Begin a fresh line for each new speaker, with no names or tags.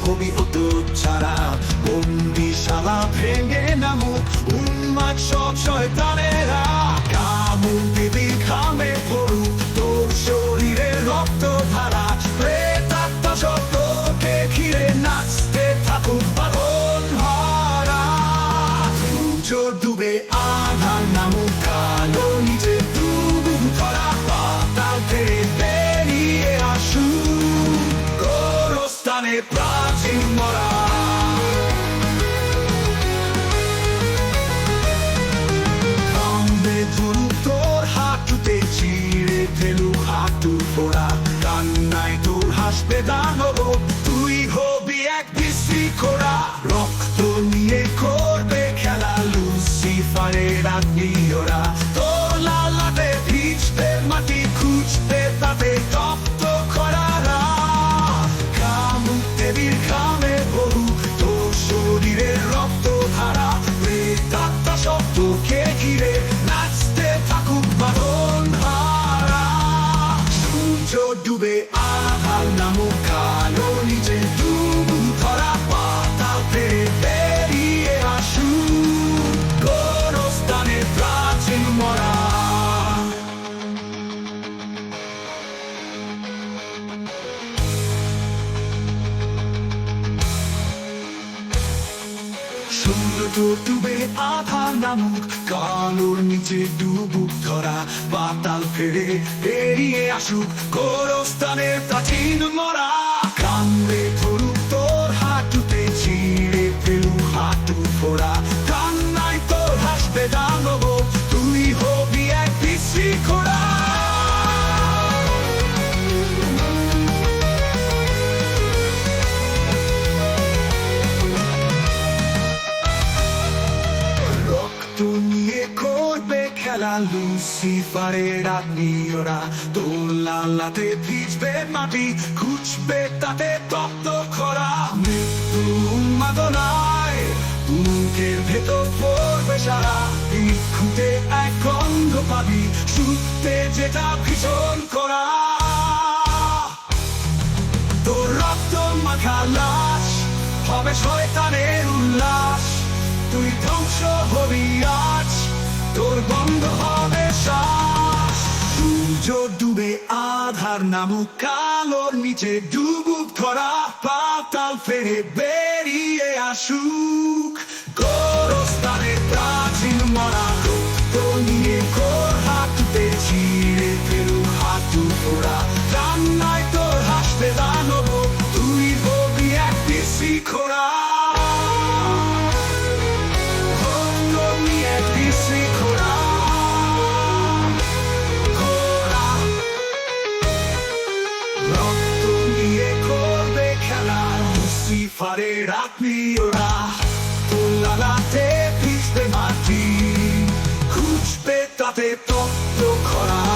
হবি হতো ছাড়া বন্দিশালা ভেঙে নামুক উন্মাদ সব শয়তানেরা কামুক দেবীর ঘামে ভরুক তোর শরীরে রক্ত ধারা প্রেতাত্মা শব্দকে ঘিরে নাচতে থাকুক বাঁধন হারা সূর্য ডুবে আধার নামুক কালো নিচে ডুবুক ধরা পাতাল থেকে বেরিয়ে আসুক গোরস্থানে প্রাচীন মরা কান্দে ধরুক তোর হাঁটুতে চিড়ে ফেলুক হাঁটু ফোড়া কান্নায় তোর হাসবে দানব তুই হবি এক বিশৃঙ্খলা রক্ত নিয়ে করবে খেলা লুসিফারের আত্মীয়রা তোর লালাতে ভিজবে মাটি খুঁজবে তাতে তপ্ত খরারা কামুক দেবীর ঘামে ভরুক তোর শরীরের রক্ত ধারা প্রেতাত্মা শব্দকে ঘিরে নাচতে থাকুক বাঁধন হারা সূর্য ডুবে আধার নামুক কালো নিচে ডুবুক ধরা পাতাল থেকে বেরিয়ে আসুক গোরস্থানে প্রাচীন মরা সূর্য ডুবে আধার নামুক কালোর নিচে ডুবুক ধরা পাতাল ফেরে বেরিয়ে আসুক গোরস্থানের প্রাচীন মরা কান্দে ধরুক তোর হাঁটুতে ছিঁড়ে ফেলুক হাঁটু ফোড়া কান্নায় তোর হাসবে দানব তুই হবি এক বিশৃঙ্খলা নিয়ে করবে খেলা লুসিফারের আত্মীয়রা তোর লালাতে ভিজবে মাটি খুঁজবে তাতে তপ্ত খরা মৃত্যু উন্মাদনায় বুকের ভেতর পড়বে সারা খুঁতে এক গন্ধ পাবি শুতে যেটা ভীষণ করা তোর রক্ত মাখা লাশ হবে শয়তানের উল্লাস তুই ধ্বংস হবি আজ তোর বন্ধ হবে শ্বাস সূর্য ডুবে আধার নামুক কালোর নিচে ডুবুক ধরা পাতাল ফেরে বেরিয়ে আসুক গোরস্থানে প্রাচীন মরা রক্ত নিয়ে তোর হাঁটুতে ছিঁড়ে ফেলুক হাঁটু ফোড়া কান্নায় তোর হাসবে দানব তুই হবি এক বিশৃঙ্খলা লুসিফারের আত্মীয়রা তোর লালাতে ভিজবে মাটি খুঁজবে তাতে তপ্ত খরা